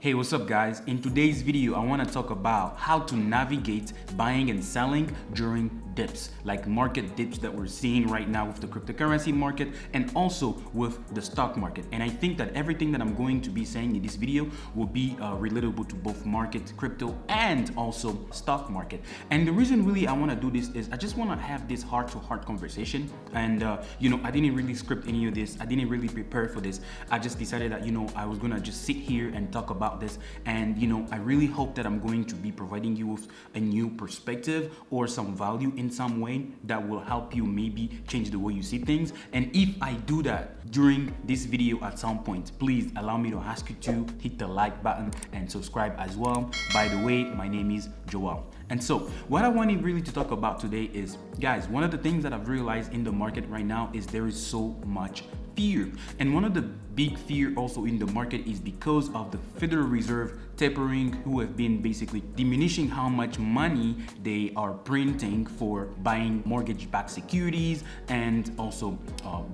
Hey, what's up guys? In today's video, I want to talk about how to navigate buying and selling during dips, like market dips that we're seeing right now with the cryptocurrency market and also with the stock market. And I think that everything that I'm going to be saying in this video will be relatable to both market, crypto, and also stock market. And the reason really I want to do this is I just want to have this heart-to-heart conversation. And I didn't really script any of this. I didn't really prepare for this. I just decided that I was gonna just sit here and talk about this, and I really hope that I'm going to be providing you with a new perspective or some value in some way that will help you maybe change the way you see things. And if I do that during this video at some point, please allow me to ask you to hit the like button and subscribe as well. By the way, my name is Joel. And so what I wanted really to talk about today is, guys, one of the things that I've realized in the market right now is there is so much fear. And one of the big fear also in the market is because of the Federal Reserve tapering, who have been basically diminishing how much money they are printing for buying mortgage-backed securities and also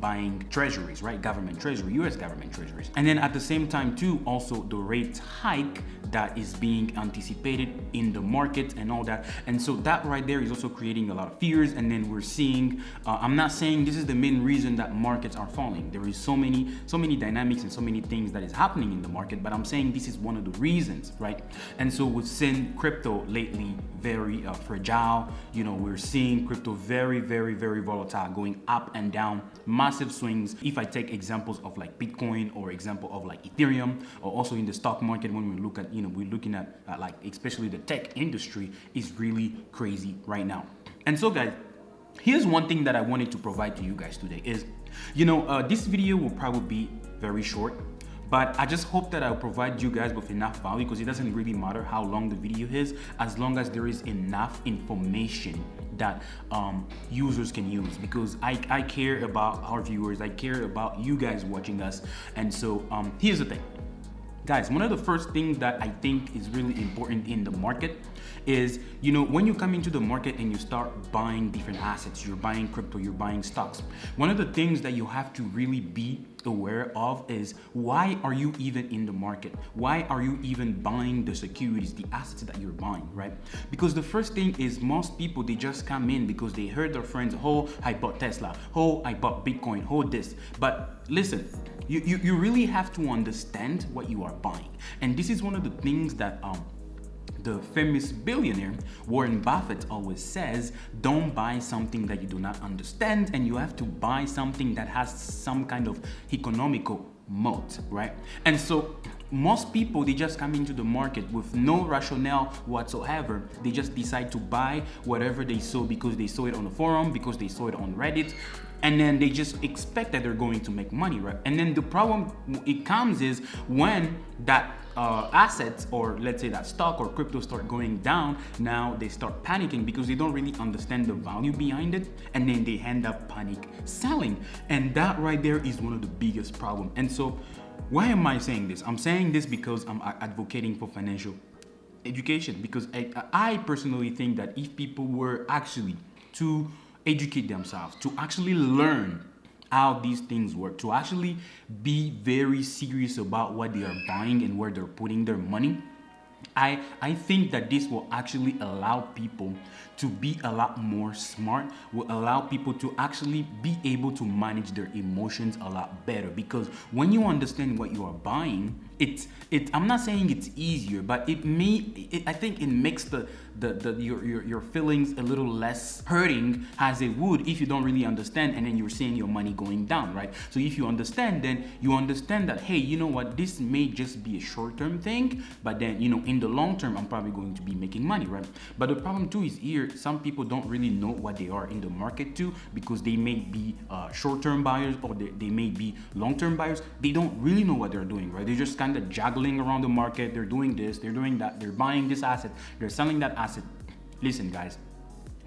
buying treasuries, right? Government treasury, US government treasuries. And then at the same time too, also the rate hike that is being anticipated in the market and all that. And so that right there is also creating a lot of fears. And then we're seeing, I'm not saying this is the main reason that markets are falling. There is so many dynamics and so many things that is happening in the market, but I'm saying this is one of the reasons, right? And so we've seen crypto lately very fragile. We're seeing crypto very volatile, going up and down, massive swings. If I take examples of like Bitcoin or example of like Ethereum, or also in the stock market, when we look at, we're looking at like especially the tech industry is really crazy right now. And so guys, here's one thing that I wanted to provide to you guys today is, this video will probably be very short, but I just hope that I'll provide you guys with enough value, because it doesn't really matter how long the video is, as long as there is enough information that users can use, because I care about our viewers, I care about you guys watching us. And so here's the thing. Guys, one of the first things that I think is really important in the market is, when you come into the market and you start buying different assets, you're buying crypto, you're buying stocks. One of the things that you have to really be aware of is, why are you even in the market? Why are you even buying the securities, the assets that you're buying, right? Because the first thing is, most people, they just come in because they heard their friends, oh, I bought Tesla, oh, I bought Bitcoin, oh, this. But listen, you really have to understand what you are buying. And this is one of the things that the famous billionaire Warren Buffett always says: don't buy something that you do not understand, and you have to buy something that has some kind of economical moat, right? And so most people, they just come into the market with no rationale whatsoever. They just decide to buy whatever they saw because they saw it on the forum, because they saw it on Reddit, and then they just expect that they're going to make money, right? And then the problem it comes is when that assets, or let's say that stock or crypto, start going down. Now they start panicking because they don't really understand the value behind it, and then they end up panic selling. And that right there is one of the biggest problems. And so why am I saying this? I'm saying this because I'm advocating for financial education, because I personally think that if people were actually to educate themselves, to actually learn how these things work, to actually be very serious about what they are buying and where they're putting their money, I think that this will actually allow people to be a lot more smart, will allow people to actually be able to manage their emotions a lot better. Because when you understand what you are buying, I'm not saying it's easier, but I think it makes your feelings a little less hurting as it would if you don't really understand, and then you're seeing your money going down, right? So if you understand, then you understand that, hey, you know what, this may just be a short-term thing, but then in the long term, I'm probably going to be making money, right? But the problem too is here, some people don't really know what they are in the market too, because they may be short-term buyers, or they may be long-term buyers. They don't really know what they're doing, right? They're just kind of juggling around the market. They're doing this, they're doing that, they're buying this asset, they're selling that asset. Listen, guys,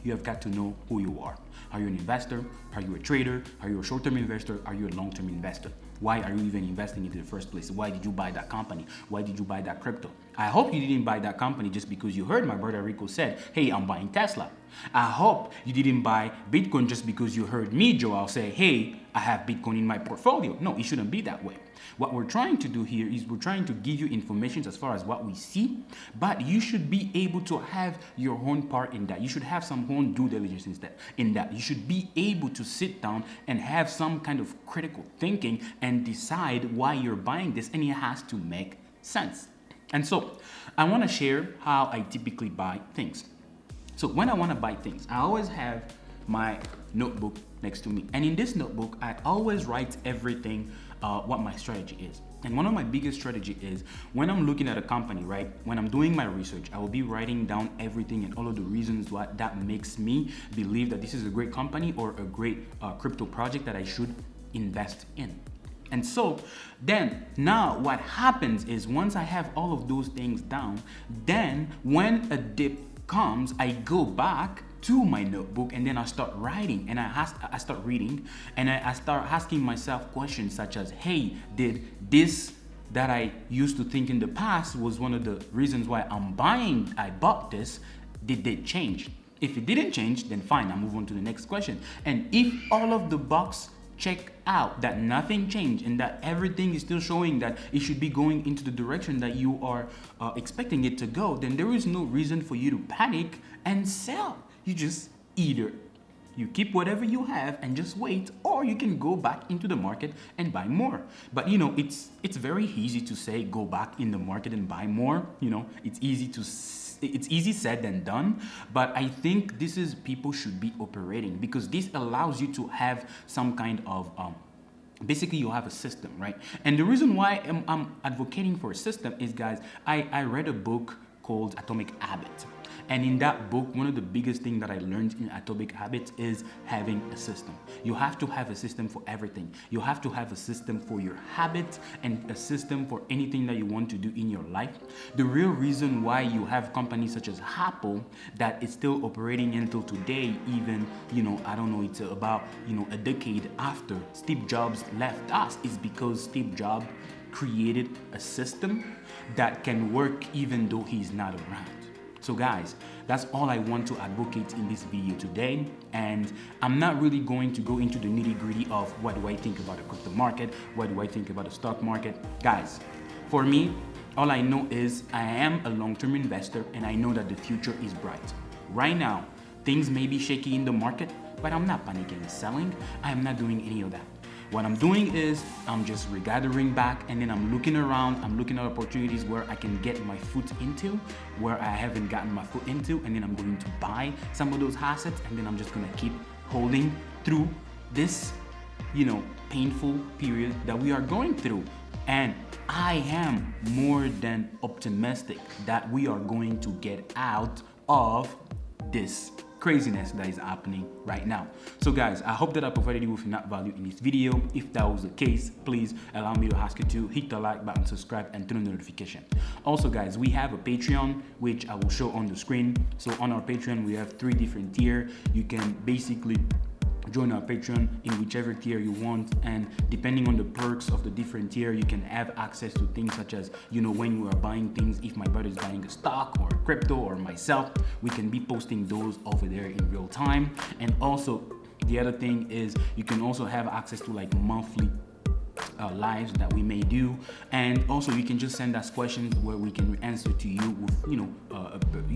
you have got to know who you are. Are you an investor? Are you a trader? Are you a short-term investor? Are you a long-term investor? Why are you even investing in the first place? Why did you buy that company? Why did you buy that crypto? I hope you didn't buy that company just because you heard my brother Rico said, hey, I'm buying Tesla. I hope you didn't buy Bitcoin just because you heard me, Joel, say, hey, I have Bitcoin in my portfolio. No, it shouldn't be that way. What we're trying to do here is we're trying to give you information as far as what we see, but you should be able to have your own part in that. You should have some own due diligence in that. You should be able to sit down and have some kind of critical thinking and decide why you're buying this, and it has to make sense. And so I want to share how I typically buy things. So when I want to buy things, I always have my notebook next to me. And in this notebook, I always write everything, what my strategy is. And one of my biggest strategy is when I'm looking at a company, right? When I'm doing my research, I will be writing down everything and all of the reasons why that makes me believe that this is a great company or a great crypto project that I should invest in. And so then now what happens is once I have all of those things down, then when a dip comes, I go back to my notebook and then I start writing and I start reading and I start asking myself questions such as, hey, did this that I used to think in the past was one of the reasons why I bought this, did it change? If it didn't change, then fine, I'll move on to the next question. And if all of the boxes check out, that nothing changed and that everything is still showing that it should be going into the direction that you are expecting it to go, then there is no reason for you to panic and sell. You just either you keep whatever you have and just wait, or you can go back into the market and buy more. But you know, it's very easy to say go back in the market and buy more. You know, it's easy said than done, but I think this is people should be operating because this allows you to have some kind of basically you have a system, right? And the reason why I'm advocating for a system is, guys, I read a book called Atomic Habits. And in that book, one of the biggest things that I learned in Atomic Habits is having a system. You have to have a system for everything. You have to have a system for your habits and a system for anything that you want to do in your life. The real reason why you have companies such as Apple that is still operating until today, even, you know, I don't know, it's about, you know, a decade after Steve Jobs left us, is because Steve Jobs created a system that can work even though he's not around. So guys, that's all I want to advocate in this video today. And I'm not really going to go into the nitty-gritty of what do I think about the crypto market, what do I think about the stock market. Guys, for me, all I know is I am a long-term investor and I know that the future is bright. Right now, things may be shaky in the market, but I'm not panicking and selling. I am not doing any of that. What I'm doing is I'm just regathering back and then I'm looking around, I'm looking at opportunities where I can get my foot into, where I haven't gotten my foot into, and then I'm going to buy some of those assets, and then I'm just gonna keep holding through this, you know, painful period that we are going through. And I am more than optimistic that we are going to get out of this craziness that is happening right now. So guys, I hope that I provided you with enough value in this video. If that was the case, please allow me to ask you to hit the like button, subscribe, and turn on the notification. Also guys, we have a Patreon, which I will show on the screen. So on our Patreon, we have 3 different tiers. You can basically join our Patreon in whichever tier you want, and depending on the perks of the different tier, you can have access to things such as, you know, when you are buying things, if my brother is buying a stock or crypto or myself, we can be posting those over there in real time. And also the other thing is you can also have access to like monthly lives that we may do, and also you can just send us questions where we can answer to you with, you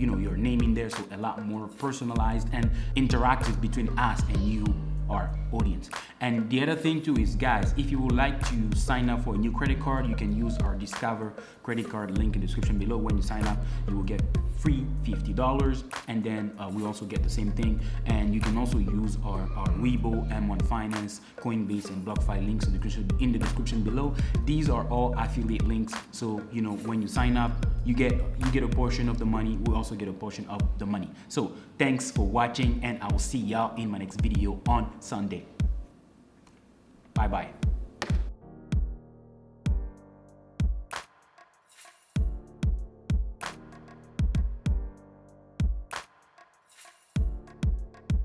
know, your name in there, so a lot more personalized and interactive between us and you, our audience. And the other thing too is, guys, if you would like to sign up for a new credit card, you can use our Discover credit card link in the description below. When you sign up, you will get free $50, and then we also get the same thing. And you can also use our Weibo, M1 Finance, Coinbase, and BlockFi links in the description below. These are all affiliate links, so you know, when you sign up, you get a portion of the money. We also get a portion of the money. So thanks for watching, and I will see y'all in my next video on Sunday. Bye bye.